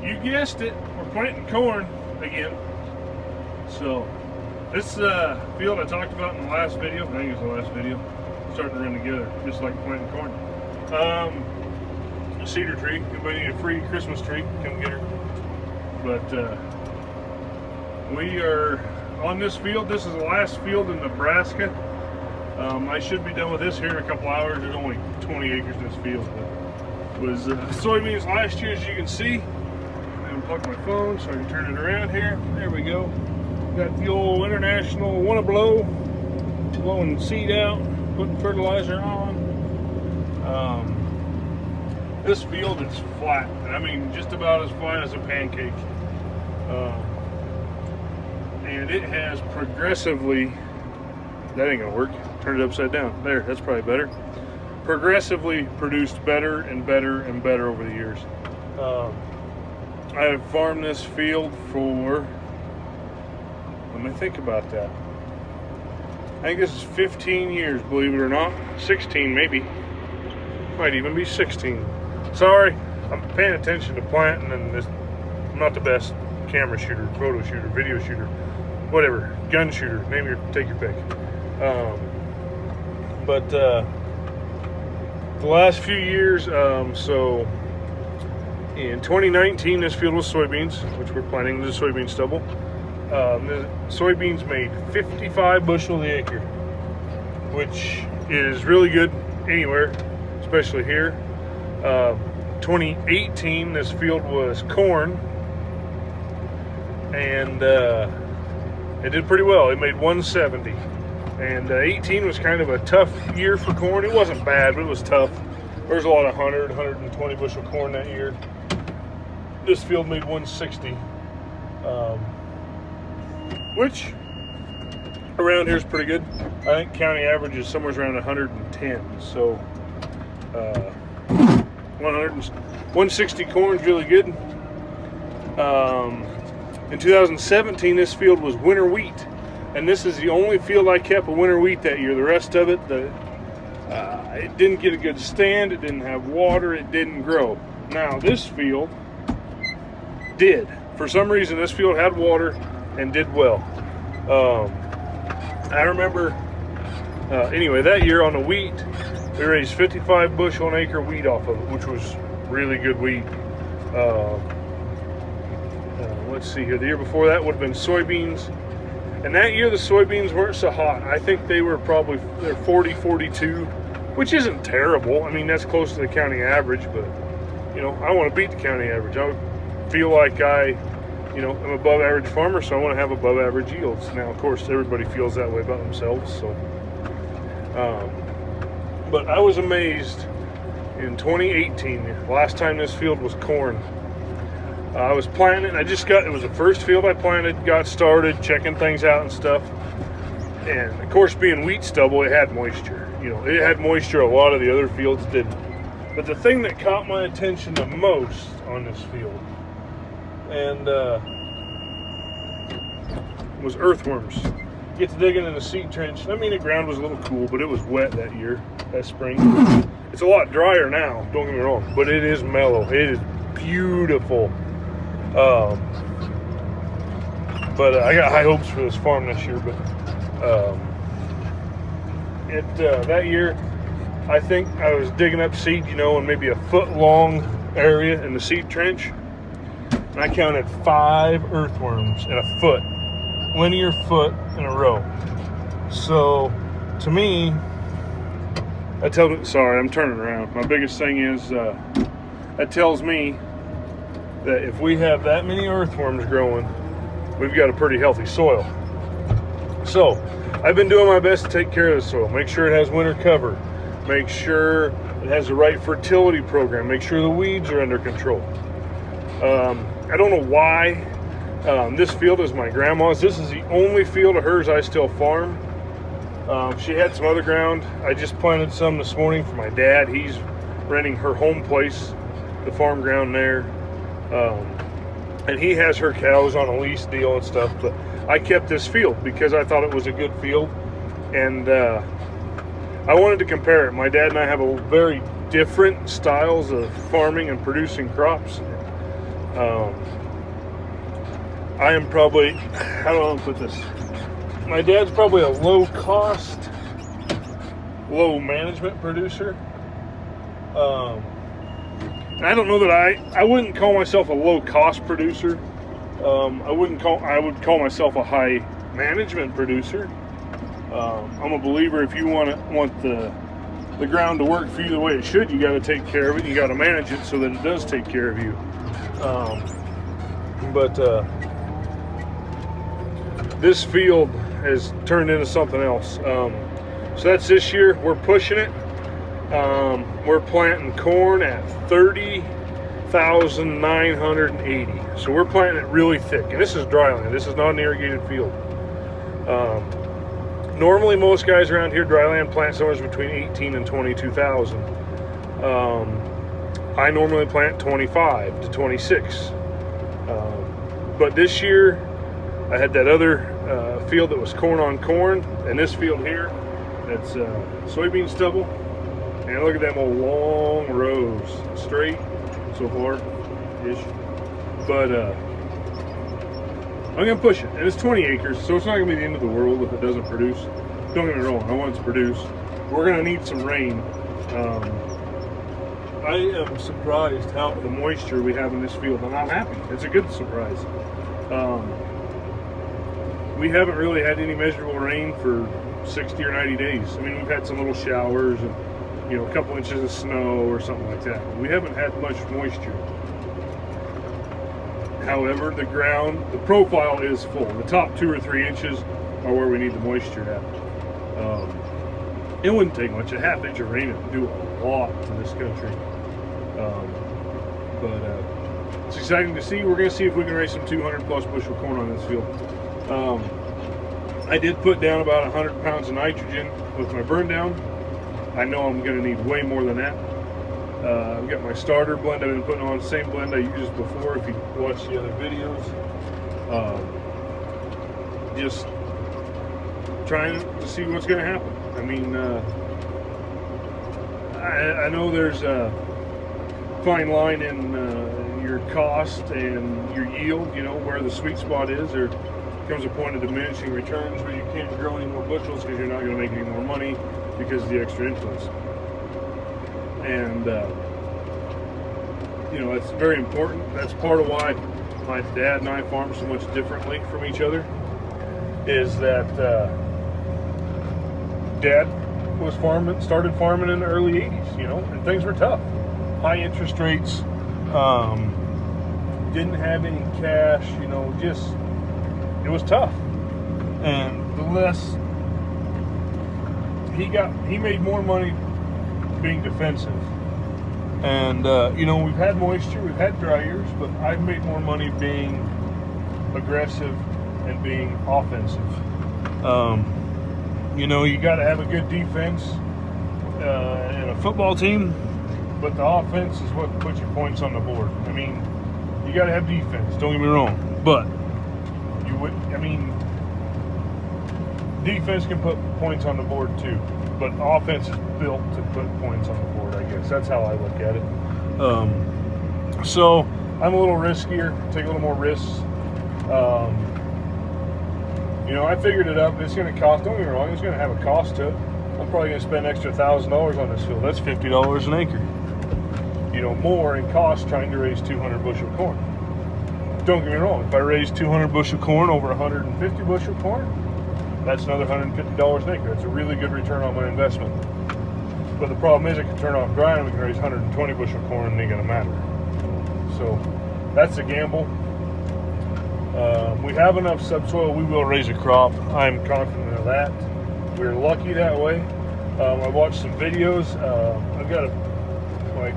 You guessed it, we're planting corn again. So this field I talked about in the last video, I think it was the last video, starting to run together, just like planting corn. A cedar tree, anybody need a free Christmas tree, come get her. But we are on this field. This is the last field in Nebraska. I should be done with this here in a couple hours. There's only 20 acres in this field. But it was soybeans last year, as you can see. I'm unplugging my phone so I can turn it around here. There we go. Got the old International Wanna Blow, blowing seed out, putting fertilizer on. This field is flat. I mean, just about as flat as a pancake. And it has progressively, that ain't gonna work. Turn it upside down. There, that's probably better. Progressively produced better and better and better over the years. I have farmed this field for, let me think about that. I think this is 15 years, believe it or not. 16 maybe. Might even be 16. Sorry, I'm paying attention to planting, and this, I'm not the best camera shooter, photo shooter, video shooter, whatever, gun shooter, take your pick. But the last few years, so in 2019, this field was soybeans, which we're planting the soybean stubble. The soybeans made 55 bushel the acre, which is really good anywhere, especially here. 2018, this field was corn, and it did pretty well. It made 170. And 18 was kind of a tough year for corn. It wasn't bad, but it was tough. There was a lot of 100, 120 bushel corn that year. This field made 160, which around here is pretty good. I think county average is somewhere around 110. So 160 corn is really good. In 2017, this field was winter wheat. And this is the only field I kept with winter wheat that year. The rest of it, it didn't get a good stand. It didn't have water. It didn't grow. Now this field did. For some reason, this field had water and did well. I remember, anyway, that year on the wheat, we raised 55 bushel an acre wheat off of it, which was really good wheat. Let's see here. The year before that would have been soybeans. And that year the soybeans weren't so hot. I think they were probably, they're 40, 42, which isn't terrible. I mean, that's close to the county average, but you know, I want to beat the county average. I feel like I'm above average farmer, so I want to have above average yields. Now, of course, everybody feels that way about themselves. So, but I was amazed in 2018, the last time this field was corn. I was planting, it was the first field I planted, got started, checking things out and stuff. And of course, being wheat stubble, it had moisture. You know, it had moisture a lot of the other fields didn't. But the thing that caught my attention the most on this field was earthworms. Get to digging in the seed trench. I mean, the ground was a little cool, but it was wet that year, that spring. It's a lot drier now, don't get me wrong, but it is mellow. It is beautiful. But I got high hopes for this farm this year. But that year, I think I was digging up seed, in maybe a foot long area in the seed trench, and I counted 5 earthworms in a foot, linear foot in a row. So to me, sorry, I'm turning around. My biggest thing is that tells me that if we have that many earthworms growing, we've got a pretty healthy soil. So I've been doing my best to take care of the soil, make sure it has winter cover, make sure it has the right fertility program, make sure the weeds are under control. I don't know why this field is my grandma's. This is the only field of hers I still farm. She had some other ground. I just planted some this morning for my dad. He's renting her home place, the farm ground there. And he has her cows on a lease deal and stuff, but I kept this field because I thought it was a good field, and I wanted to compare it. My dad and I have a very different styles of farming and producing crops. I am probably, how do I want to put this? My dad's probably a low cost, low management producer. And I don't know that I wouldn't call myself a low cost producer. I would call myself a high management producer. I'm a believer if you want the ground to work for you the way it should, you got to take care of it. You got to manage it so that it does take care of you. This field has turned into something else. So that's this year. We're pushing it. We're planting corn at 30,980. So we're planting it really thick. And this is dryland. This is not an irrigated field. Normally, most guys around here dryland plant somewhere between 18 and 22,000. I normally plant 25 to 26. But this year, I had that other field that was corn on corn, and this field here, that's soybean stubble. And look at them old long rows, straight so far-ish. But I'm gonna push it, and it's 20 acres, so it's not gonna be the end of the world if it doesn't produce. Don't get me wrong, I want it to produce. We're gonna need some rain. I am surprised how the moisture we have in this field, and I'm happy. It's a good surprise. We haven't really had any measurable rain for 60 or 90 days. I mean, we've had some little showers and, you know, a couple inches of snow or something like that. We haven't had much moisture. However, the ground, the profile is full. The top 2 or 3 inches are where we need the moisture at. It wouldn't take much. A half inch of rain would do a lot to this country. It's exciting to see. We're going to see if we can raise some 200 plus bushel corn on this field. I did put down about 100 pounds of nitrogen with my burn down. I know I'm going to need way more than that. I've got my starter blend I've been putting on, same blend I used before if you watch the other videos. Just trying to see what's going to happen. I mean, I know there's a fine line in your cost and your yield, you know, where the sweet spot is. There comes a point of diminishing returns where you can't grow any more bushels because you're not going to make any more money because of the extra inputs. And, you know, that's very important. That's part of why my dad and I farm so much differently from each other, is that Dad was started farming in the early 80s, you know, and things were tough. High interest rates, didn't have any cash, you know, just, it was tough. And the less he made more money being defensive. And, you know, we've had moisture, we've had dry years, but I've made more money being aggressive and being offensive. You know, you got to have a good defense and a football team, but the offense is what puts your points on the board. I mean, you got to have defense, don't get me wrong, but defense can put points on the board too, but offense is built to put points on the board, I guess. That's how I look at it. So I'm a little riskier, take a little more risks. You know, I figured it up. It's going to cost, don't get me wrong, it's going to have a cost to it. I'm probably going to spend an extra $1,000 on this field. That's $50 an acre. You know, more in cost trying to raise 200 bushel corn. Don't get me wrong, if I raise 200 bushel corn over 150 bushel corn, that's another $150 an acre. It's a really good return on my investment. But the problem is it can turn off dry and we can raise 120 bushel corn and it ain't going to matter. So that's a gamble. We have enough subsoil, we will raise a crop. I'm confident of that. We're lucky that way. I watched some videos. I've got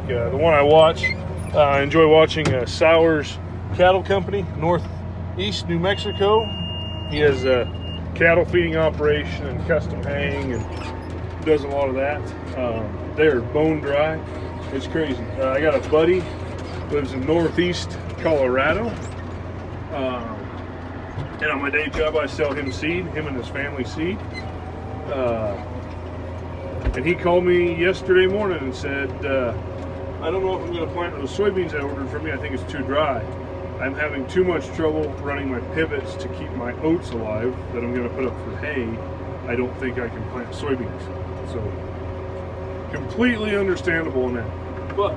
the one I watch. I enjoy watching Sowers Cattle Company, Northeast New Mexico. He has a cattle feeding operation and custom hang and does a lot of that. They're bone dry. It's crazy. I got a buddy lives in Northeast Colorado. And on my day job, I sell him seed, him and his family seed. And he called me yesterday morning and said, I don't know if I'm going to plant those soybeans I ordered from you. I think it's too dry. I'm having too much trouble running my pivots to keep my oats alive that I'm going to put up for hay. I don't think I can plant soybeans. So, completely understandable in that. But,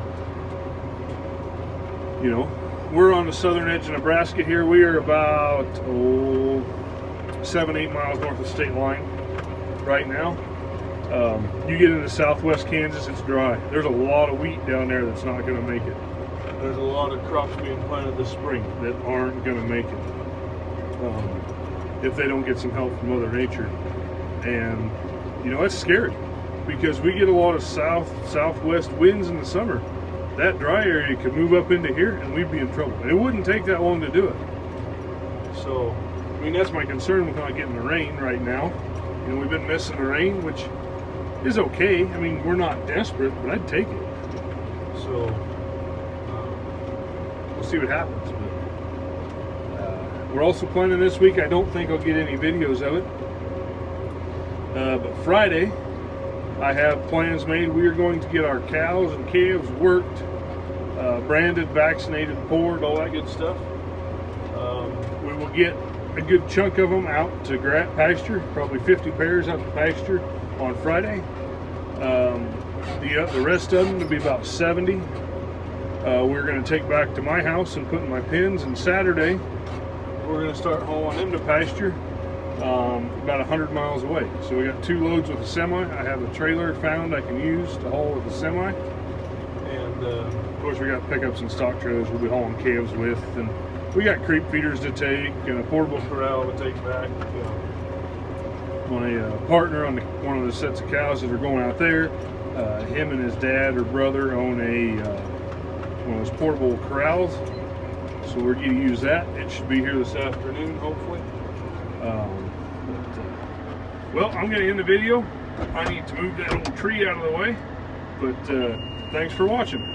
you know, we're on the southern edge of Nebraska here. We are about 7-8 miles north of the state line right now. You get into southwest Kansas, it's dry. There's a lot of wheat down there that's not going to make it. There's a lot of crops being planted this spring that aren't going to make it if they don't get some help from Mother Nature. And, you know, it's scary because we get a lot of southwest winds in the summer. That dry area could move up into here and we'd be in trouble. And it wouldn't take that long to do it. So, I mean, that's my concern with not getting the rain right now. You know, we've been missing the rain, which is okay. I mean, we're not desperate, but I'd take it. So, we'll see what happens. But, we're also planning this week. I don't think I'll get any videos of it. But Friday, I have plans made. We are going to get our cows and calves worked, branded, vaccinated, poured, all that good stuff. We will get a good chunk of them out to pasture, probably 50 pairs out to pasture on Friday. The rest of them to be about 70. We're going to take back to my house and put in my pens. And Saturday, we're going to start hauling them to pasture about 100 miles away. So we got 2 loads with a semi. I have a trailer found I can use to haul with the semi. And of course, we got pickups and stock trailers we'll be hauling calves with. And we got creep feeders to take and a portable corral to take back. My partner on one of the sets of cows that are going out there, him and his dad or brother own one of those portable corrals. So we're going to use that. It should be here this afternoon, hopefully. Well, I'm going to end the video. I need to move that old tree out of the way. But thanks for watching.